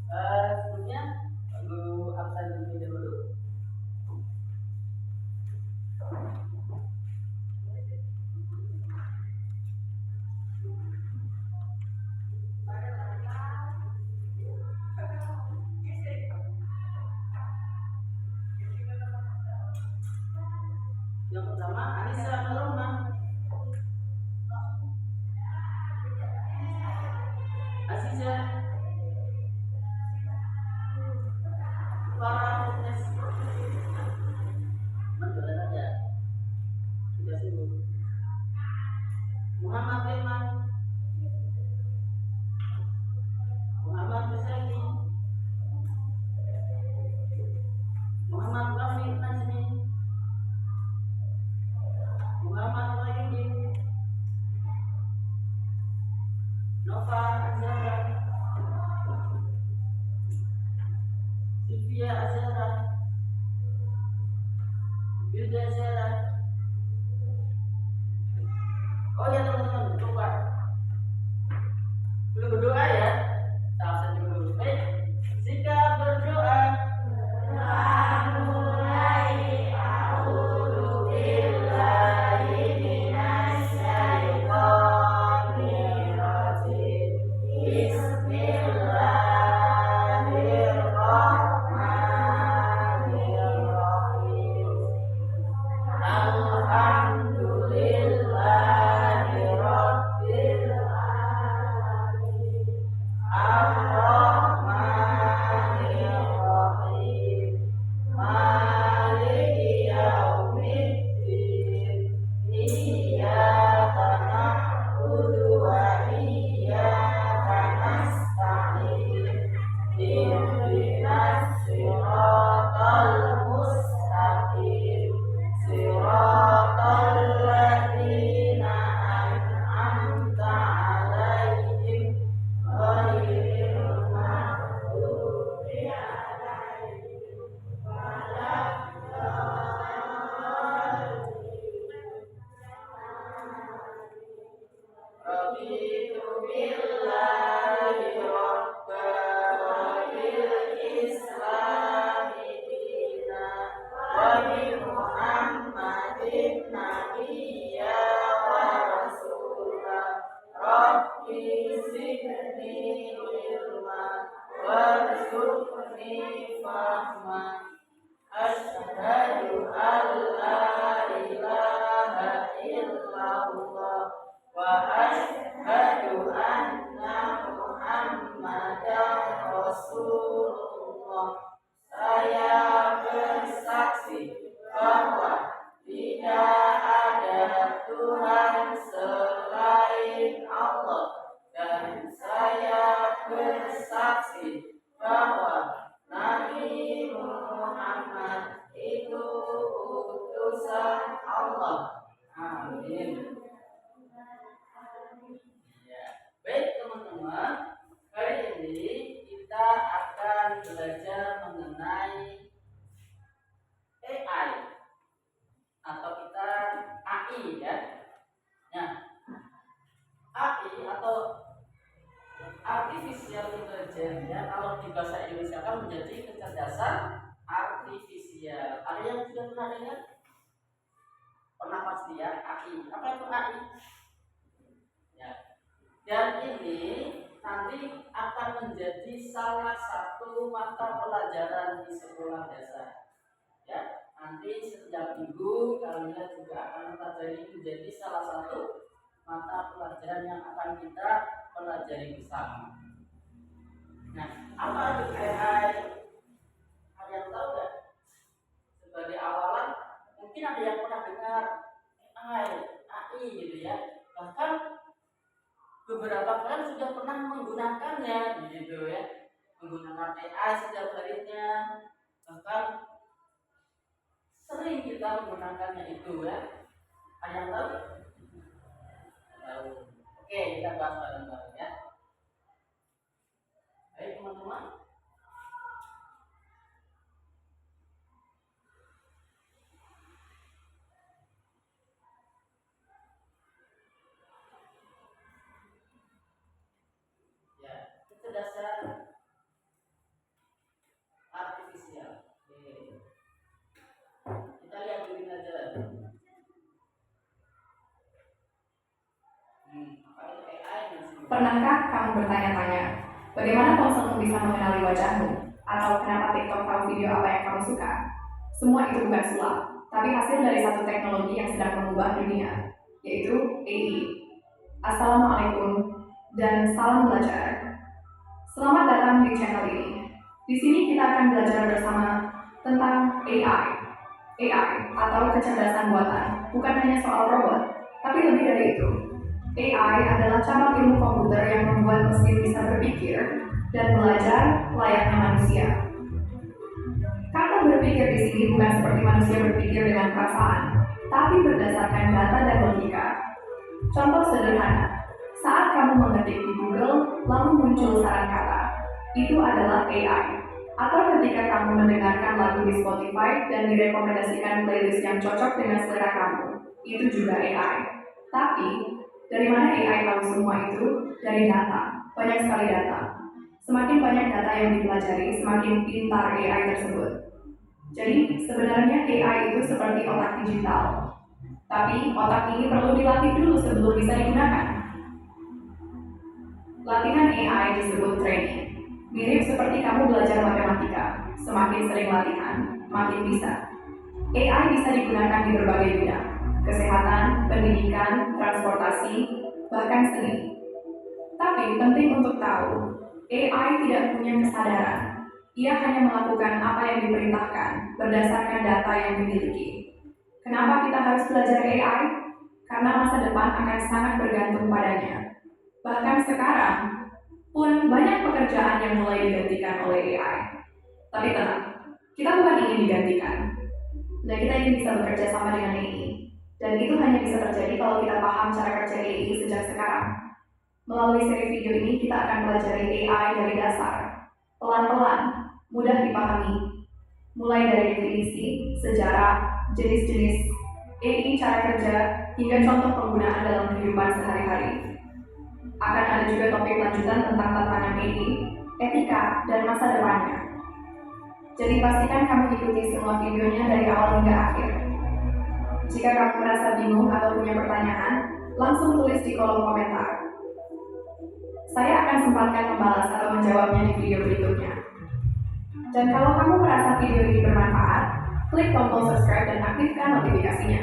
Sebelumnya guru absen terlebih dahulu. Yang pertama Anissa Nurma. Aziza Farah Fitness. Betul saja. Sudah sibuk. Muhammad Firman, Muhammad Hussein, Muhammad Rafiq Nazmi, Muhammad Wahyudin, Nova Azhara, Sylvia Azhara, Bilda Azhara. Oh ya teman-teman, lupa dulu berdoa ya. Salah satu dulu. Baik, sikap berdoa. Baik teman-teman, hari ini kita akan belajar mengenai AI atau kita AI ya. Nah, AI atau artificial intelligence ya, kalau di bahasa Indonesia kan menjadi kecerdasan artifisial. Ada yang sudah pernah dengar? Pernah pasti ya, AI. Apa itu AI? Ya. Dan ini nanti akan menjadi salah satu mata pelajaran di sekolah dasar. Ya, nanti setiap minggu kalian juga akan mempelajari, menjadi salah satu mata pelajaran yang akan kita pelajari bersama. Nah, apa itu AI? Ada yang tahu nggak? Sebagai awalan, mungkin ada yang pernah dengar AI gitu ya. Bahkan beberapa kalian sudah pernah menggunakannya gitu ya. Menggunakan AI setiap harinya. Bahkan sering kita menggunakannya itu ya. Ada yang tahu? Tahu. Oke, kita bahas bareng-bareng ya. Baik teman-teman. Ya, kecerdasan Pernahkah kamu bertanya-tanya, bagaimana ponselmu bisa mengenali wajahmu? Atau kenapa TikTok tahu video apa yang kamu suka? Semua itu bukan sulap, tapi hasil dari satu teknologi yang sedang mengubah dunia, yaitu AI. Assalamualaikum dan salam belajar. Selamat datang di channel ini. Di sini kita akan belajar bersama tentang AI. AI atau kecerdasan buatan bukan hanya soal robot, tapi lebih dari itu. AI adalah cabang ilmu komputer yang membuat mesin bisa berpikir dan belajar layaknya manusia. Kata berpikir di sini bukan seperti manusia berpikir dengan perasaan, tapi berdasarkan data dan logika. Contoh sederhana, saat kamu mengetik di Google, lalu muncul saran kata, itu adalah AI. Atau ketika kamu mendengarkan lagu di Spotify dan direkomendasikan playlist yang cocok dengan selera kamu, itu juga AI. Tapi, dari mana AI tahu semua itu? Dari data, banyak sekali data. Semakin banyak data yang dipelajari, semakin pintar AI tersebut. Jadi, sebenarnya AI itu seperti otak digital. Tapi, otak ini perlu dilatih dulu sebelum bisa digunakan. Latihan AI disebut training. Mirip seperti kamu belajar matematika. Semakin sering latihan, makin bisa. AI bisa digunakan di berbagai bidang. Kesehatan, pendidikan, transportasi, bahkan seni. Tapi penting untuk tahu, AI tidak punya kesadaran. Ia hanya melakukan apa yang diperintahkan berdasarkan data yang dimiliki. Kenapa kita harus belajar AI? Karena masa depan akan sangat bergantung padanya. Bahkan sekarang pun banyak pekerjaan yang mulai digantikan oleh AI. Tapi tenang, kita bukan ingin digantikan. Dan kita ingin bisa bekerja sama dengan AI. Dan itu hanya bisa terjadi kalau kita paham cara kerja AI sejak sekarang. Melalui seri video ini kita akan pelajari AI dari dasar, pelan-pelan, mudah dipahami. Mulai dari definisi, sejarah, jenis-jenis AI, cara kerja, hingga contoh penggunaan dalam kehidupan sehari-hari. Akan ada juga topik lanjutan tentang tantangan AI, etika, dan masa depannya. Jadi pastikan kamu ikuti semua videonya dari awal hingga akhir. Jika kamu merasa bingung atau punya pertanyaan, langsung tulis di kolom komentar. Saya akan sempatkan membalas atau menjawabnya di video berikutnya. Dan kalau kamu merasa video ini bermanfaat, klik tombol subscribe dan aktifkan notifikasinya.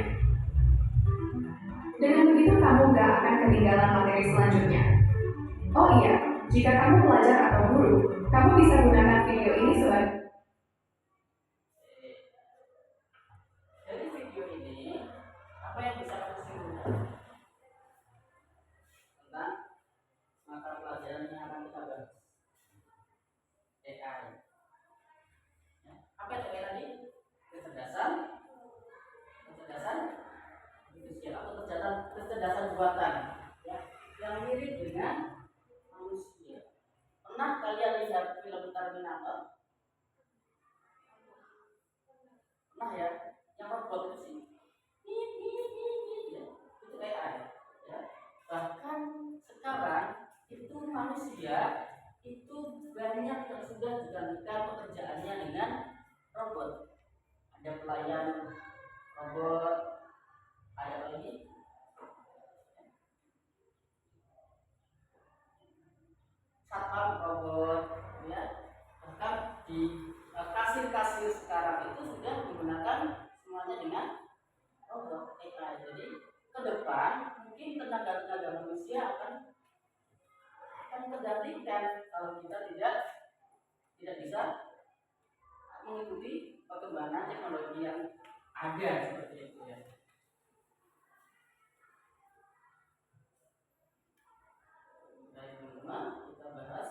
Dengan begitu kamu gak akan ketinggalan materi selanjutnya. Oh iya, jika kamu pelajar atau guru, kamu bisa gunakan video ini sebagai Dari video ini, apa yang bisa kita simpulkan tentang mata pelajaran yang akan kita bahas? AI. Ya. Apa itu AI tadi? Kecerdasan manusia atau kecerdasan buatan, ya, yang mirip dengan manusia. Pernah kalian lihat film Terminator? Pernah ya? Yang robot itu sih, ya, itu AI. Ya. Bahkan sekarang itu manusia itu banyak yang sudah digantikan pekerjaannya dengan robot. Ada pelayan robot, ada lagi satpam robot, ya. Bahkan di kasir-kasir sekarang itu sudah menggunakan semuanya dengan robot AI. Jadi ke depan mungkin tenaga-tenaga manusia akan tergantikan kalau kita tidak bisa mengikuti perkembangan teknologi yang ada seperti itu, ya. Baik teman-teman, kita bahas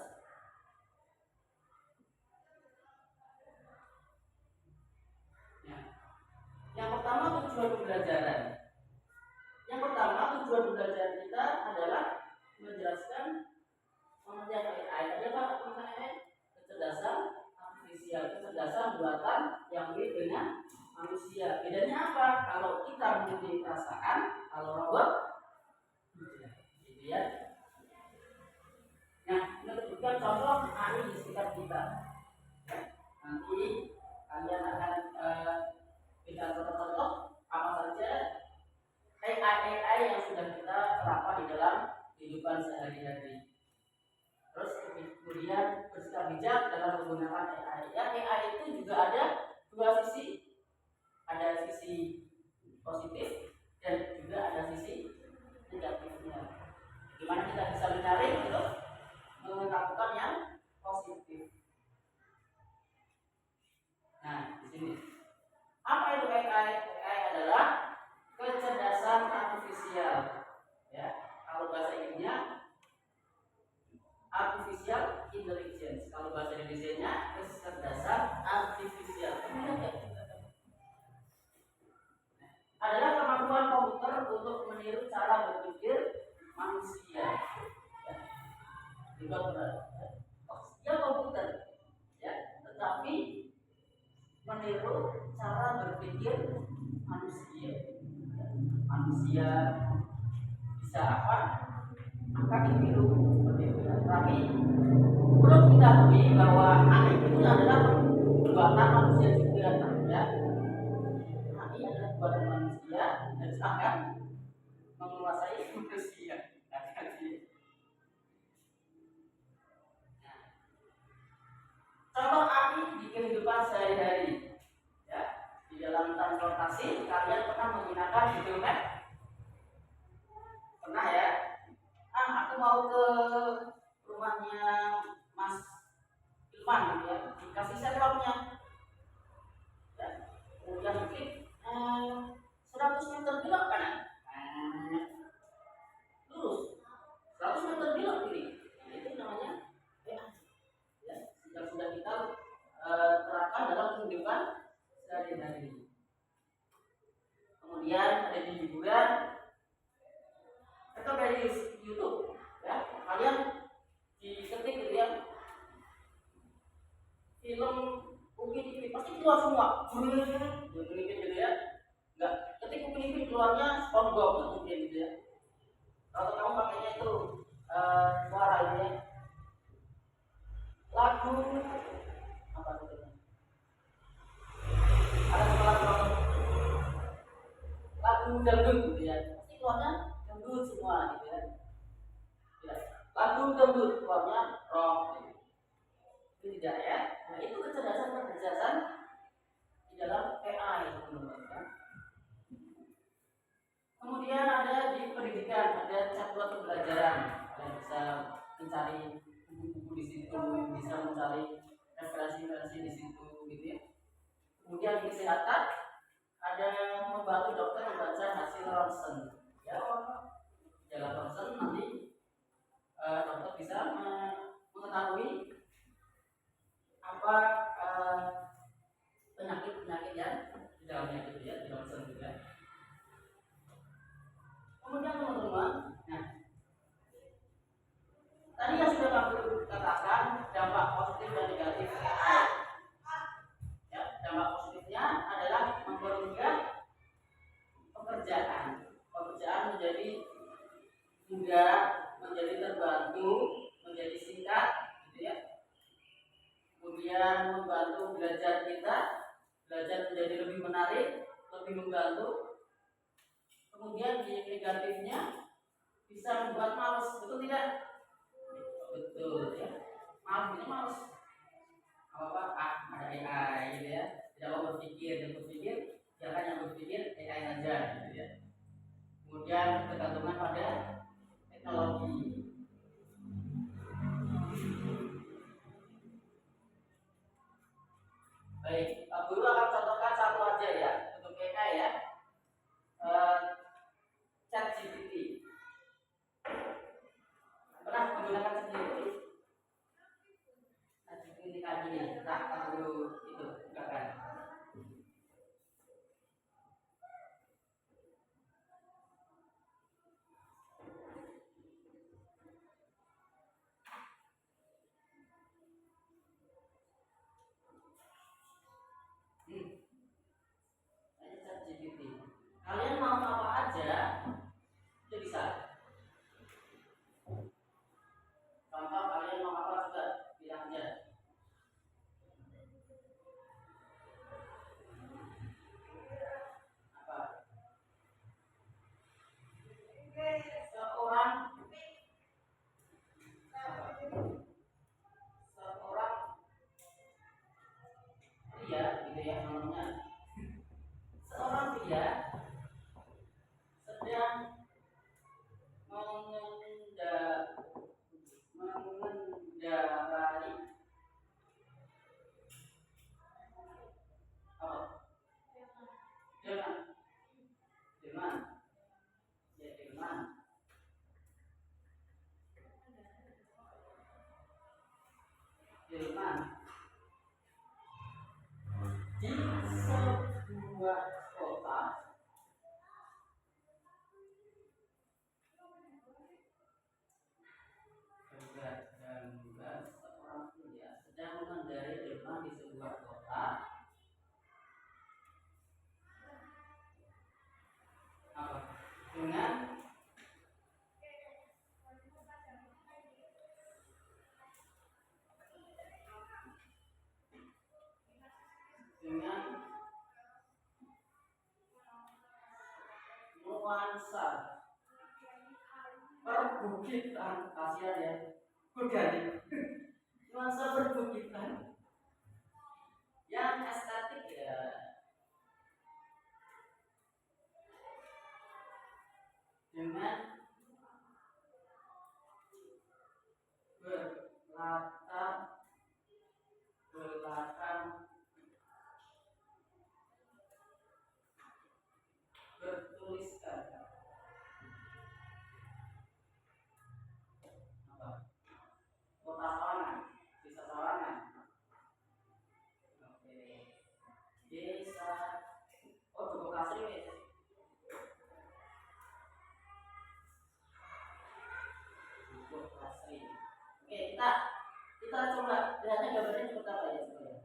ya. Yang pertama, tujuan pembelajaran. Yang pertama, tujuan pembelajaran kita adalah menjelaskan pengertian AI. Tadi apa pengertian AI? Kecerdasan artifisial, kecerdasan buatan yang mirip dengan manusia. Bedanya apa? Kalau kita memiliki perasaan, kalau robot gitu ya. Nah, kita berikan contoh AI di sekitar kita. Ya. Nanti kalian akan berikan contoh-contoh apa saja AI yang sudah kita terapkan di dalam kehidupan sehari-hari. kemudian bersikap bijak dalam menggunakan AI. Ya, AI itu juga ada dua sisi, ada sisi positif dan juga ada sisi negatifnya. Gimana kita bisa menyaring untuk melakukan yang positif. Nah, di sini apa itu AI? AI adalah kecerdasan artifisial. Ya, kalau bahasa Inggrisnya artificial intelligence. Kalau bahasa Indonesia-nya kecerdasan artifisial. Adalah kemampuan komputer untuk meniru cara berpikir manusia. Ya. Juga benar. Dia komputer, ya, tetapi meniru cara berpikir manusia. Manusia bisa apa? Maka ditiru seperti itu. Tapi perlu diketahui bahwa AI itu adalah buatan manusia juga, ya. AI adalah buatan manusia dan akan menguasai manusia. Contoh AI di kehidupan sehari-hari, ya. Di dalam transportasi, kalian pernah menggunakan Google Map? Pernah ya? Aku mau ke rumahnya Mas Ilman, gitu ya. Dikasih setupnya, ya. Kemudian klik 100 meter belok kanan, lurus 100 meter belok kiri. Itu namanya AI, ya, yang sudah kita terapkan dalam kehidupan sehari-hari. Kemudian ada di hiburan atau dari YouTube, ya. Kalian diketik gitu ya, film Upin Ipin pasti keluar semua, Upin Ipin gitu ya. Enggak, ketik Upin Ipin keluarnya SpongeBob mungkin gitu ya. Kalau kamu pakainya itu suara gitu ya, lagu apa itu? Ada lagu dangdut gitu ya, pasti keluarnya dangdut semua gitu ya. Ya, lagu dangdut keluarnya rock gitu. Itu tidak ya. Nah, itu kecerdasan di dalam AI, teman-teman. Kemudian ada di pendidikan, ada chatbot pembelajaran. Kalian bisa mencari buku-buku di situ, bisa mencari referensi-referensi di situ, gitu ya. Kemudian di kesehatan ada membantu dokter membaca hasil ronsen. Ya, dalam ronsen nanti dokter bisa mengetahui apa penyakit-penyakit yang di dalamnya itu ya, di ronsen juga. Kemudian teman-teman, nah, tadi yang sudah aku katakan dampak positif dan negatif AI. Ya, dampak positifnya adalah mempermudah pekerjaan menjadi mudah, menjadi terbantu, menjadi singkat, gitu ya. Kemudian membantu belajar kita, belajar menjadi lebih menarik, lebih membantu. Kemudian yang negatifnya bisa membuat malas, betul tidak? Betul ya. Malas. Apa? Ada AI gitu ya. Tidak mau berpikir, jangan yang berpikir AI saja gitu ya. Kemudian ketergantungan pada teknologi. Baik, Guru akan contohkan satu aja ya untuk AI ya. ChatGPT. Pernah menggunakan ChatGPT? ChatGPT tadi ya, Guru itu bukan. ChatGPT. Kalian mau apa aja itu bisa. Contoh kalian mau apa juga bilang aja. gitu ya namanya. Seorang pria sedang mengendarai apa? Dengan dengan ya dengan di sebuah kota. Dan seorang pria sedang mengendarai delman di sebuah kota. Apa? Dengan nuansa perbukitan, kasihan ya, budaya nuansa perbukitan yang estetik ya, dengan berlatar belakang bertuliskan apa? Kota Sawangan, desa Sawangan. Oke. Desa, oh Dukuh Kasri ya. Dukuh Kasri. Oke, kita coba lihatnya gambarnya seperti apa ya coba ya.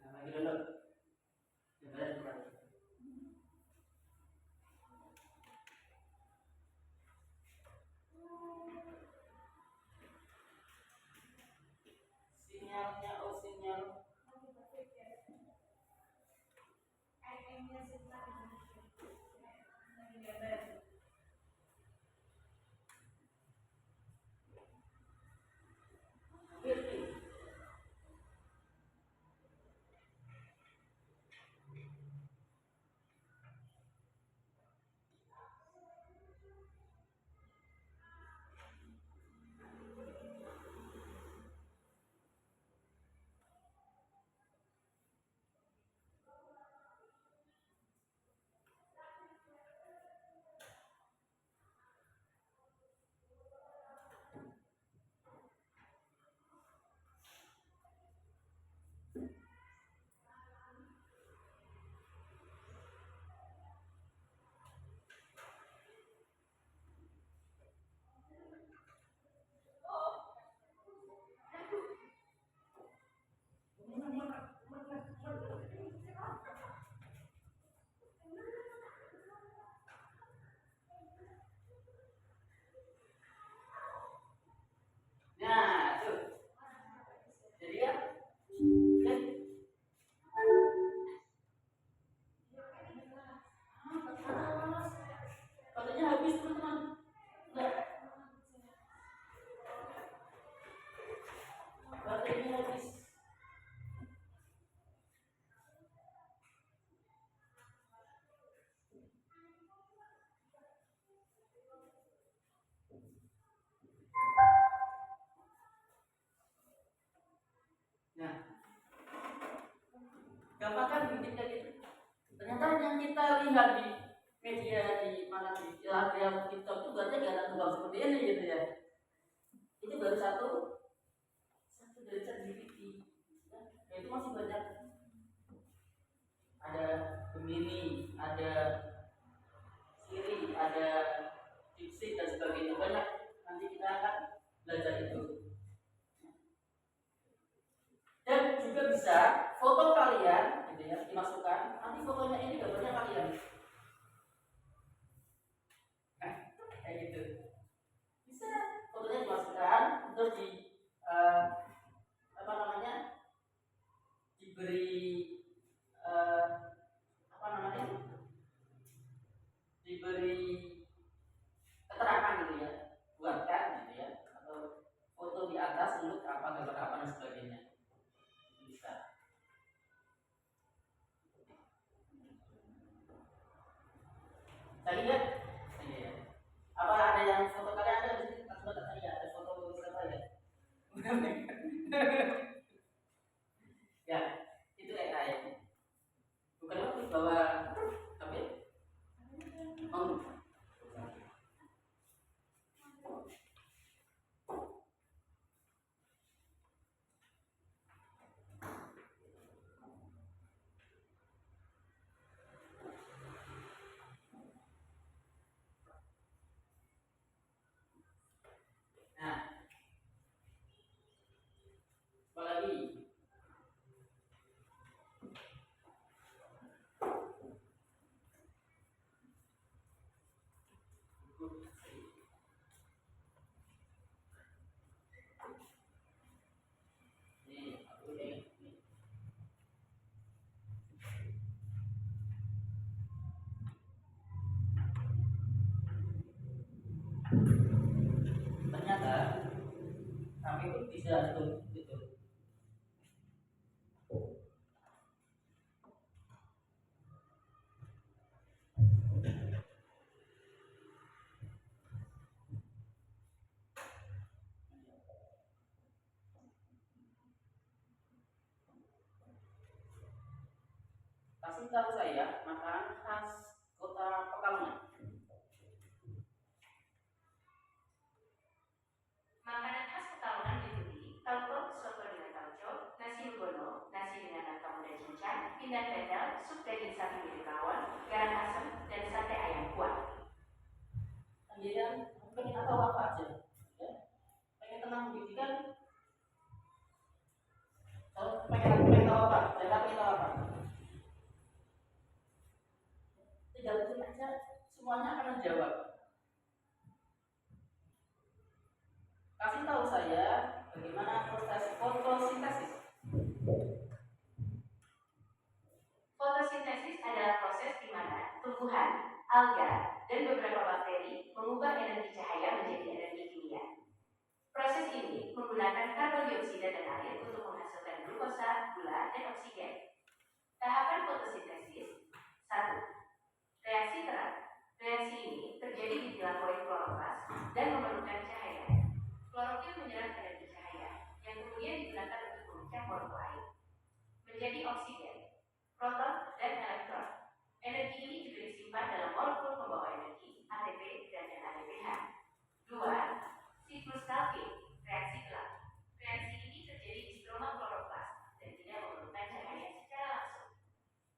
Nah, lagi dulu. Gambarnya seperti apa? Sinyalnya, oh sinyal. Nah, tuh. Jadi ya, katanya habis teman-teman. Enggak, baterainya habis. Nah, gampang kan bikin kayak gitu. Ternyata yang kita lihat di media di mana di live TikTok itu berarti gak ada kembang seperti ini gitu ya. Itu baru satu dari ChatGPT. Ya, itu masih banyak. Ada Gemini, ada Siri, ada DeepSeek dan sebagainya, banyak. Nanti kita akan belajar itu. Dan juga bisa foto kalian gitu ya dimasukkan, nanti fotonya ini gambarnya kalian. Nah, kayak gitu. Bisa fotonya dimasukkan, terus di apa namanya? Diberi Tadi ya? Iya. Apa ada yang foto kalian ada di sini? Coba tadi ya, ada foto siapa ya? Ya, itu AI. Bukan aku bawa apa ya? Oh. Nah, apa lagi? Nih, aku ini. Ternyata kami itu bisa itu. Kasih tahu saya makanan khas kota Pekalongan. Makanan khas Pekalongan meliputi tauco, soto dengan tauco, nasi ugono, nasi dengan nangka muda cincang, pindang pendal, sup daging sapi milik rawon, garam asam, dan sate ayam kuah. Kemudian pengen tahu apa aja, ya? Pengen tenang begitu kan? Pengen tahu apa? Mereka pengen tahu apa? Tinggal ketik aja, semuanya akan menjawab. Kasih tahu saya bagaimana proses fotosintesis. Fotosintesis adalah proses di mana tumbuhan, alga, dan beberapa bakteri mengubah energi cahaya menjadi energi kimia. Proses ini menggunakan karbon dioksida dan air untuk menghasilkan glukosa, gula, dan oksigen. Tahapan fotosintesis 1. Reaksi terang. Reaksi ini terjadi di tilang koin kloroplas dan memerlukan cahaya. Klorofil menyerap energi cahaya yang kemudian digunakan untuk memecah molekul air menjadi oksigen, proton, dan elektron. Energi ini juga disimpan dalam molekul pembawa energi ATP dan NADPH. 2. Siklus Calvin. Reaksi gelap. Reaksi ini terjadi di stroma kloroplas dan tidak memerlukan cahaya secara langsung.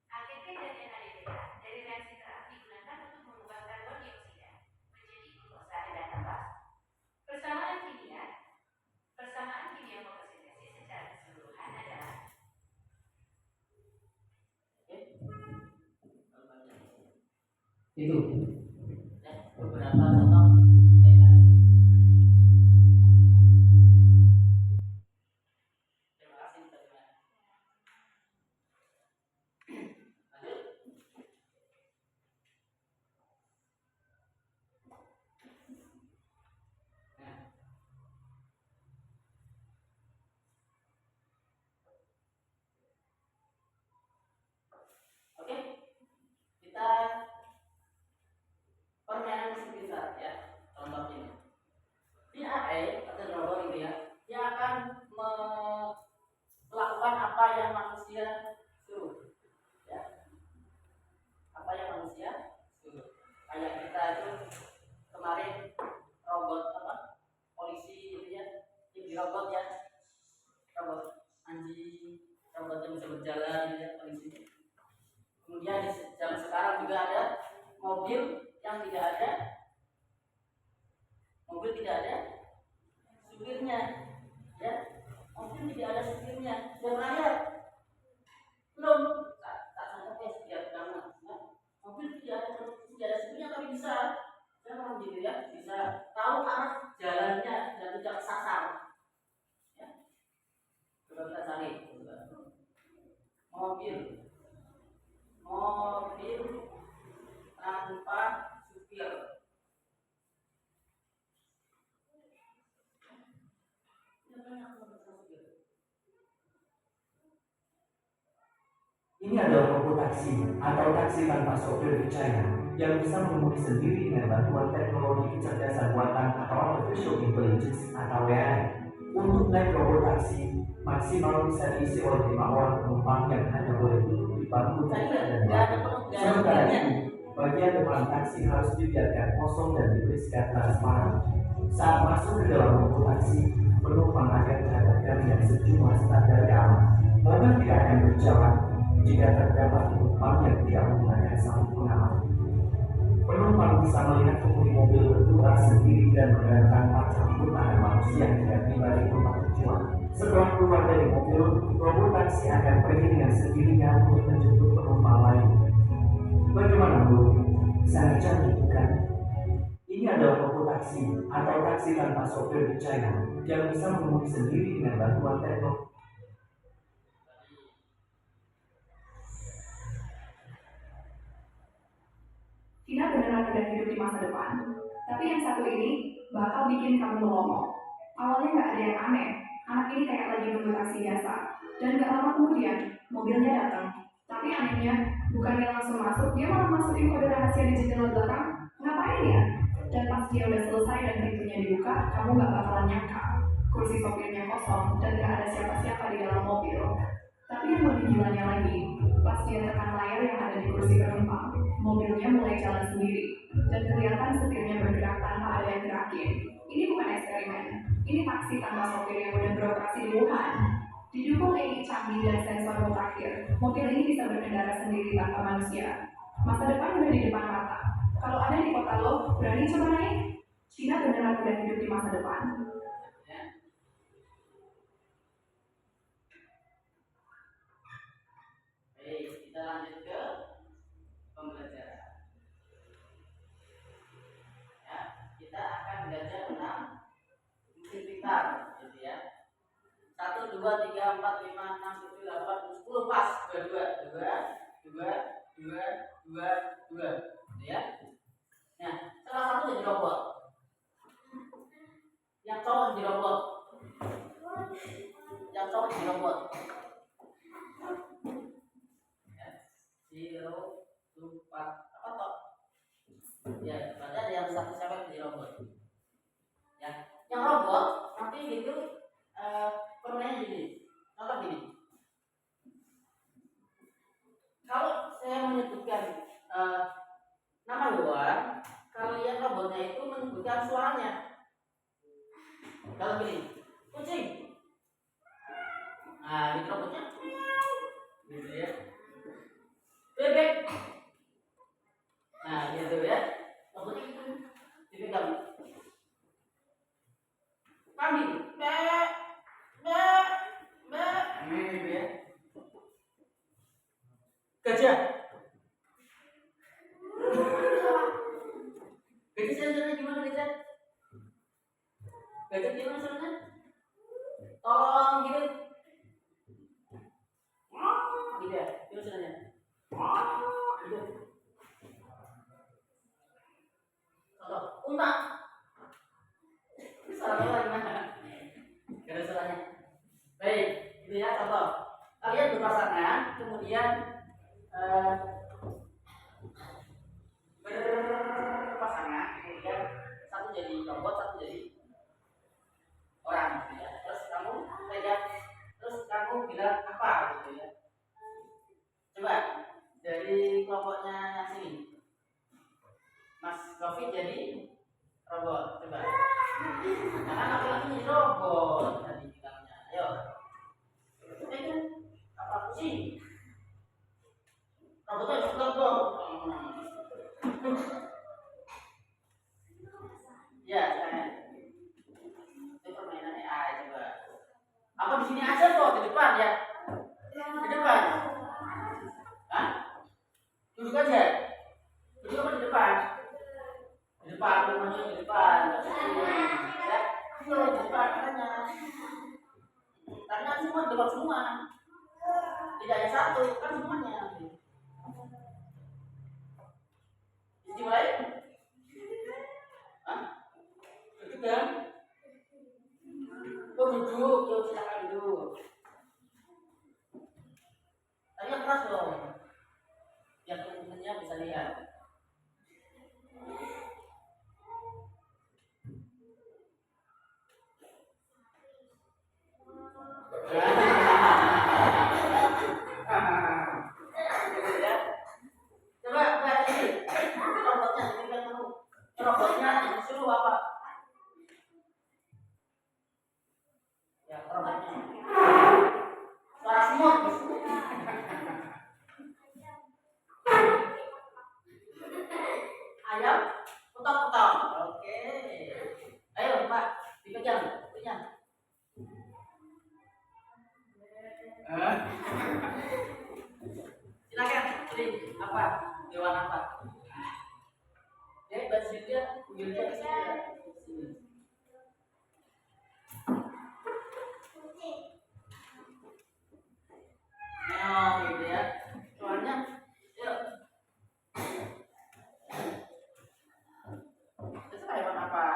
ATP dan NADPH dari reaksi terang digunakan untuk mengubah karbon dioksida menjadi glukosa dan tambah. Persamaan kimia fotosintesis secara keseluruhan adalah Itu ya, beberapa contoh AI. Terima kasih teman-teman. Lanjut. Nah, oke, kita permainan sebentar ya. Contoh ini. Di AI atau robot ini ya, dia akan melakukan apa yang manusia suruh. Ya, apa yang manusia suruh. Kayak kita itu kemarin robot apa? Polisi gitu ya. Jadi robot ya. Robot anjing, robot yang bisa berjalan gitu ya, polisi. Kemudian di zaman sekarang juga ada mobil yang tidak ada supirnya, ya, mobil tidak ada supirnya. Sudah pernah lihat? Belum? Tak sangka ya setiap kamu, ya. Mobil tidak ada supirnya tapi bisa, jangan gitu ya, bisa tahu arah jalannya dan tidak kesasar. Ya. Coba kita cari. Mobil tanpa supir. Ini adalah robot taksi atau taksi tanpa sopir di China. yang bisa mengemudi sendiri dengan bantuan teknologi kecerdasan buatan atau artificial intelligence atau AI. Untuk naik robot taksi, maksimal bisa diisi oleh 5 orang penumpang yang hanya boleh duduk di bangku dan sementara itu, bagian depan taksi harus dibiarkan kosong dan diberi transparan. Saat masuk ke dalam robot taksi, penumpang akan dihadapkan dengan sejumlah standar keamanan. Mobil tidak akan berjalan jika terdapat penumpang yang tidak menggunakan sabuk pengaman. Penumpang bisa melihat pengemudi mobil bergerak sendiri dan menggerakkan campur tangan manusia hingga tiba di tempat tujuan. Setelah keluar dari mobil, robot taksi akan pergi dengan sendirinya untuk menjemput penumpang lain. Bagaimana menurut? Sangat canggih, bukan? Ini adalah robot taksi atau taksi tanpa sopir di China yang bisa mengemudi sendiri dengan bantuan teknologi. Cina beneran udah hidup di masa depan, tapi yang satu ini bakal bikin kamu melongo. Awalnya nggak ada yang aneh, anak ini kayak lagi nunggu taksi biasa. Dan nggak lama kemudian, mobilnya datang. Tapi anehnya, bukannya langsung masuk, dia malah masukin kode rahasia di jendela belakang. Ngapain ya? Dan pas dia udah selesai dan pintunya dibuka, kamu nggak bakalan nyangka. Kursi sopirnya kosong dan nggak ada siapa-siapa di dalam mobil. Tapi yang lebih gilanya lagi, pas dia tekan layar yang ada di kursi penumpang, mobilnya mulai jalan sendiri, dan kelihatan setirnya bergerak tanpa ada yang gerakin. Ini bukan eksperimen, ini taksi tanpa sopir yang udah beroperasi di Wuhan. Didukung AI canggih dan sensor mutakhir, mobil ini bisa berkendara sendiri tanpa manusia. Masa depan udah di depan mata. Kalau ada di kota lo, berani coba naik? Cina beneran udah hidup di masa depan. Kita lanjut ke pembelajaran. Ya, kita akan belajar tentang mesin pintar, gitu ya. 1, 2, 3, 4, 5, 6, 7, 8, 10 pas. 2, gitu ya. Nah, salah satu jadi robot. Yang cowok jadi robot. Yang cowok jadi robot. 0, 4, apa toh? Ya, berarti ada yang satu siapa jadi robot. Ya, yang robot nanti gitu permainannya gini. Contoh gini. Kalau saya menyebutkan nama hewan, kalian robotnya itu menyebutkan suaranya. Kalau gini, kucing. Nah, ini robotnya. Gitu ya. Bebek. Nah, gitu ya. Robotnya itu dipegang. Kambing. Be. Gitu ya. Gajah. Gajah suaranya gimana gajah? Gajah gimana suaranya? Tolong gitu. Gitu ya. Gimana suaranya? Gitu. Contoh, unta. Suaranya gimana? Gak ada suaranya. Baik, itu ya contoh. Kalian berpasangan, kemudian berpasangan, kemudian satu jadi robot, satu jadi orang, gitu ya. Terus kamu pegang, terus kamu bilang apa, gitu ya. Coba dari kelompoknya yang sini, Mas Taufik jadi robot, coba. Karena laki-laki jadi robot tadi bilangnya. Ayo. Pegang apa kucing? Robotnya juga dong. Ya, silakan. Itu permainan AI coba. Apa di sini aja kok di depan ya? Di depan. Hah? Duduk aja. Duduk apa di depan? Di depan, rumahnya di depan. Ya, ayo di depan katanya. Karena semua di depan semua. Tidak ada satu, kan semuanya. Dimulai? Hah? Duduk kan? Oh duduk, yuk silakan duduk. Tanya keras dong. Yang teman-temannya bisa lihat. Silakan, pilih apa? Hewan apa? Ya, bahasa dia, kuilnya di sini ya. Di sini. Meong gitu ya. Soalnya, yuk. Itu hewan apa?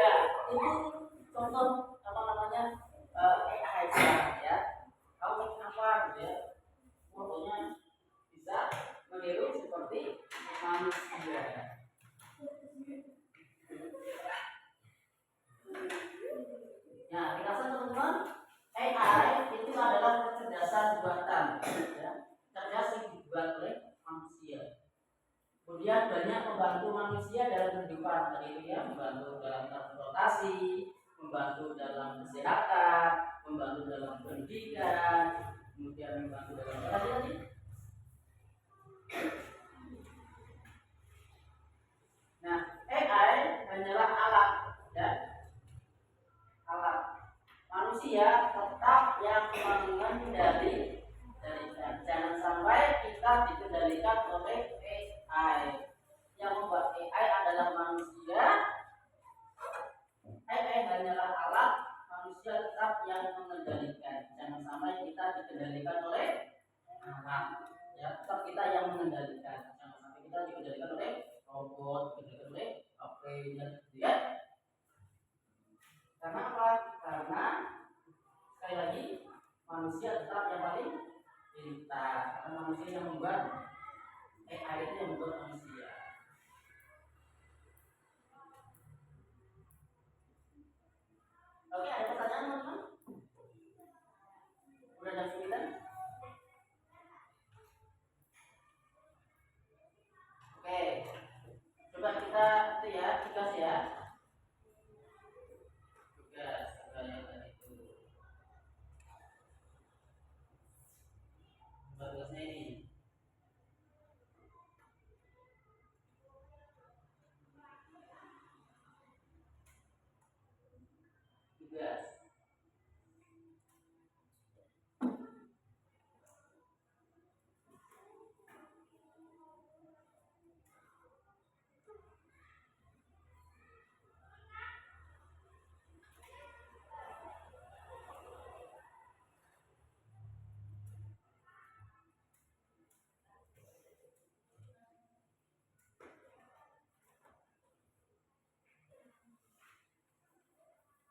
Ya, itu contoh apa namanya AI ya. Kamu bikin apa gitu ya? Pokoknya bisa meniru seperti manusia. Nah, ringkasan teman-teman, AI itu adalah kecerdasan buatan, ya. Cerdas yang dibuat oleh manusia. Kemudian banyak membantu manusia dalam kehidupan tadi itu ya, membantu dalam transportasi, membantu dalam kesehatan, membantu dalam pendidikan, kemudian membantu dalam apa tadi? Nah, AI hanyalah alat, ya, alat. Manusia tetap yang mengendalikan. Jangan sampai kita dikendalikan oleh AI. Yang membuat AI adalah manusia. AI hanyalah alat, manusia tetap yang mengendalikan. Jangan sampai kita dikendalikan oleh alat. Ya, tetap kita yang mengendalikan. Jangan sampai kita dikendalikan oleh robot, dikendalikan oleh HP, ya. Karena apa? Karena sekali lagi manusia tetap yang paling pintar. Karena manusia yang membuat AI itu yang membuat manusia. Oke, ada pertanyaan teman-teman? Udah jam 9? Oke, coba kita itu ya, tugas ya. Tugas, kita lihat tadi itu. Tugasnya ini. Tugas.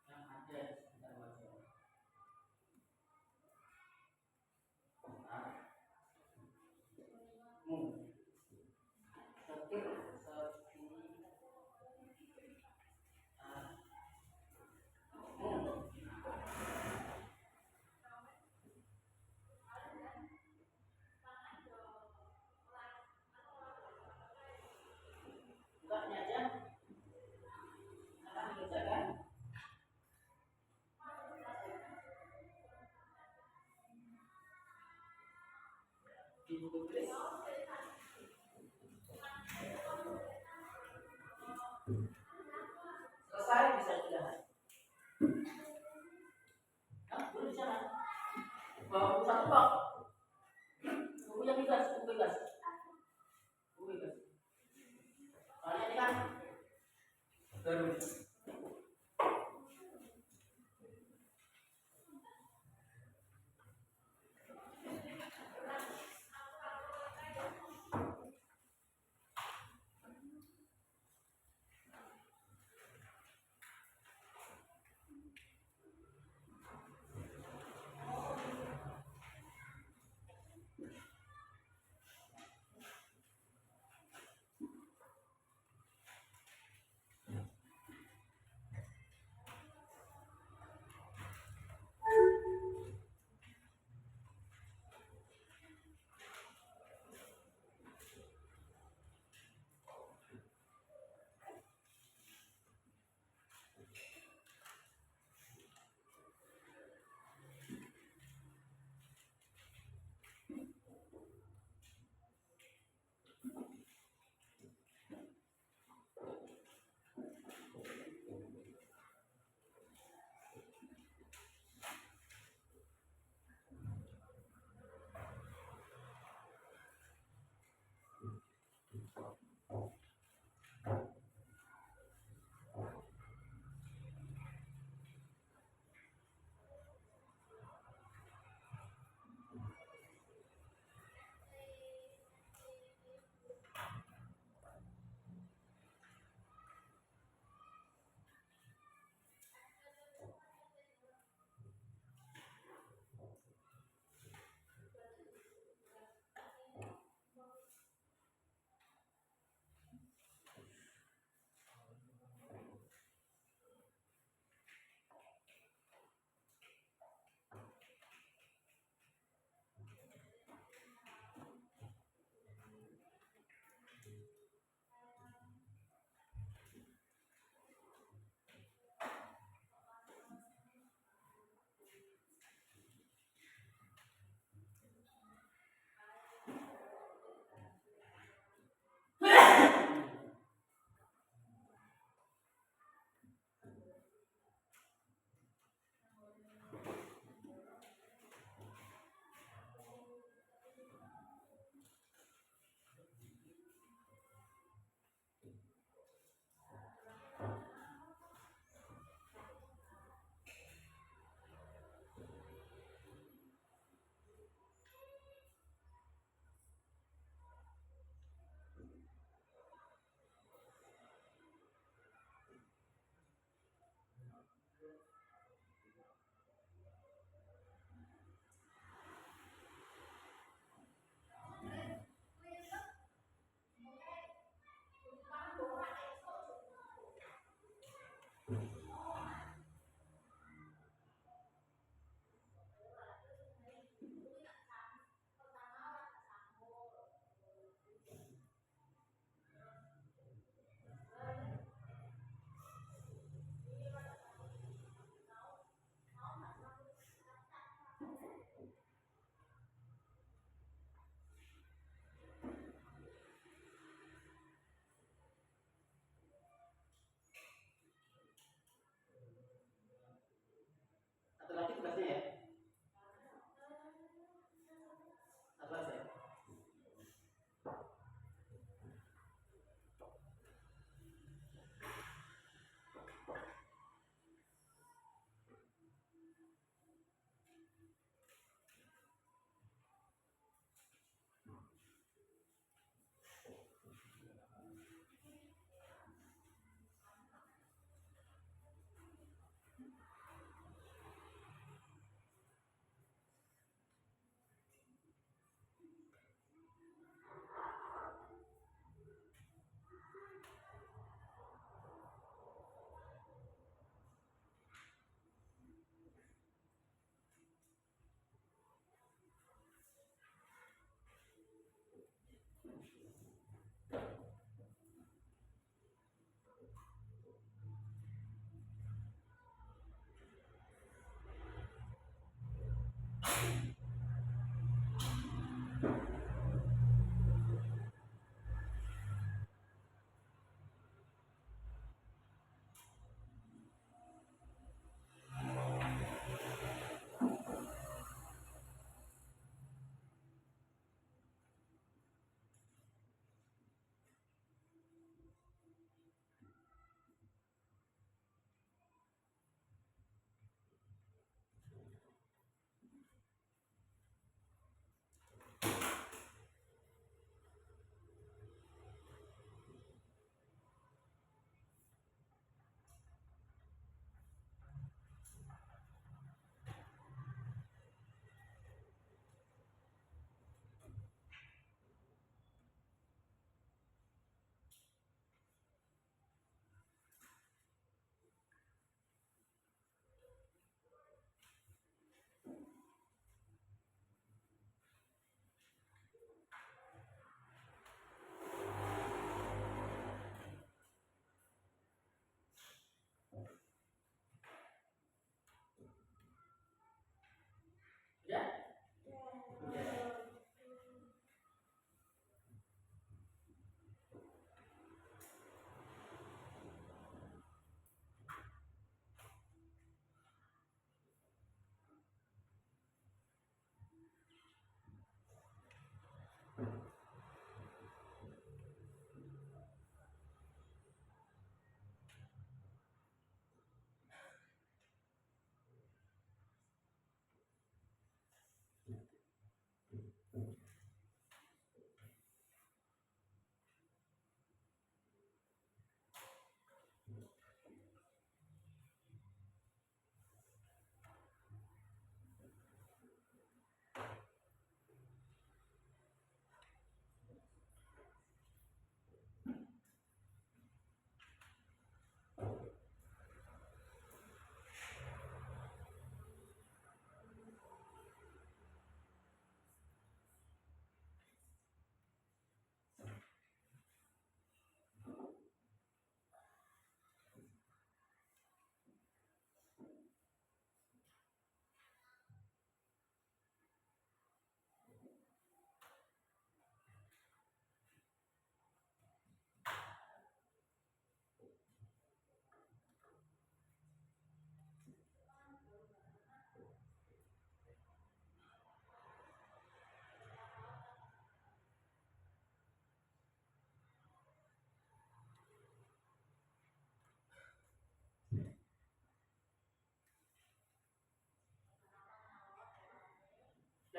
Yang ada di sekitar wajah. Bukan aja, akan dikerjakan. Di buku tulis. Selesai bisa sudah. Nah, boleh di sana. Bawa buku satu kok. Buku yang bebas, buku bebas. Buku bebas. Soalnya ini kan baru. Satu lagi tugasnya ya. Satu lagi ya. Ya? Udah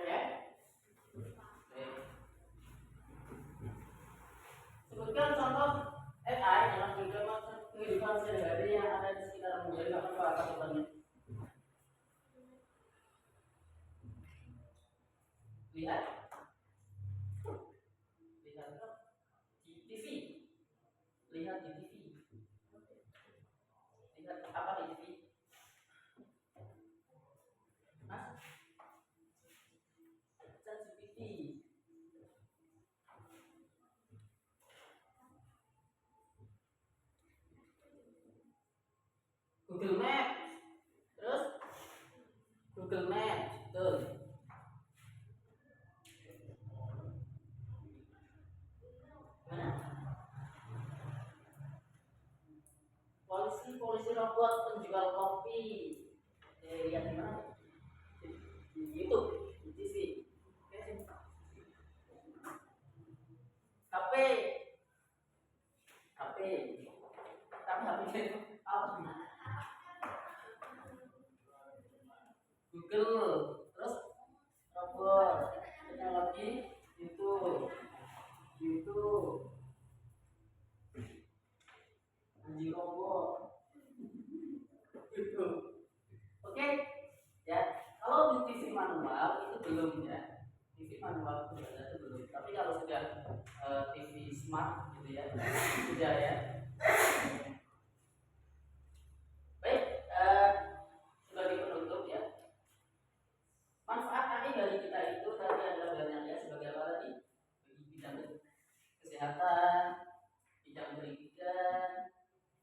ya? Oke. Sebutkan contoh AI dalam kehidupan sehari-hari yang ada di sekitar menjadi apa contohnya? Lihat, lihat di TV, lihat di TV, Lihat apa di TV? Mas? ChatGPT. Google Maps. Terus Google Maps, betul. Mana? Polisi robot penjual kopi. Lihat di mana? Di YouTube, di TV. HP, HP, tapi HP itu apa? Google, terus robot, teknologi, YouTube, anjing robot, YouTube. Oke, ya. Kalau di TV manual itu belum ya. TV manual itu belum. Tapi kalau sudah TV smart gitu ya, sudah ya. Baik, sebagai penutup ya, manfaat AI bagi kita itu tadi adalah banyak ya, sebagai apa tadi? Bagi bidang kesehatan, bidang pendidikan,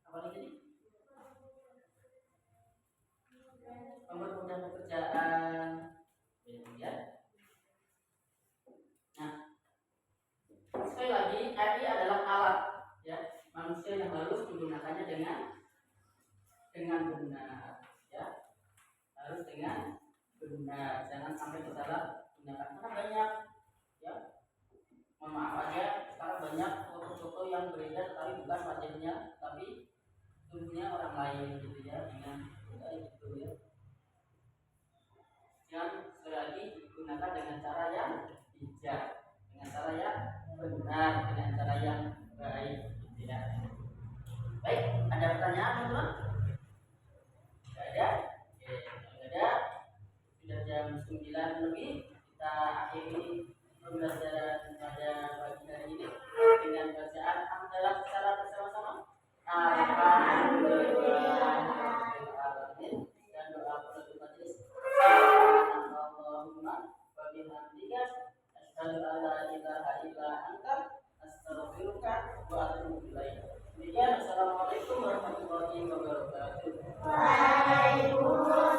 apa lagi tadi? Mempermudah pekerjaan, ya. Nah, sekali lagi AI adalah alat ya, manusia yang harus menggunakannya dengan benar ya, harus dengan benar, jangan sampai salah gunakan karena banyak ya, mohon maaf aja sekarang banyak foto-foto yang beredar tapi bukan wajahnya tapi tubuhnya orang lain gitu ya, dengan gitu ya. Yang sekali lagi digunakan dengan cara yang bijak, dengan cara yang benar, dengan cara yang baik gitu ya. Baik, ada pertanyaan teman-teman? Tidak ada? Oke, kalau ada, sudah jam 9 lebih, kita akhiri pembelajaran pada pagi hari ini dengan bacaan hamdalah secara bersama-sama. Alhamdulillah dan doa penutup majelis. Allahumma wa bihamdika asyhadu an la ilaha illa anta astaghfiruka wa atubu ilaik. Demikian, assalamualaikum warahmatullahi wabarakatuh. Waalaikumsalam.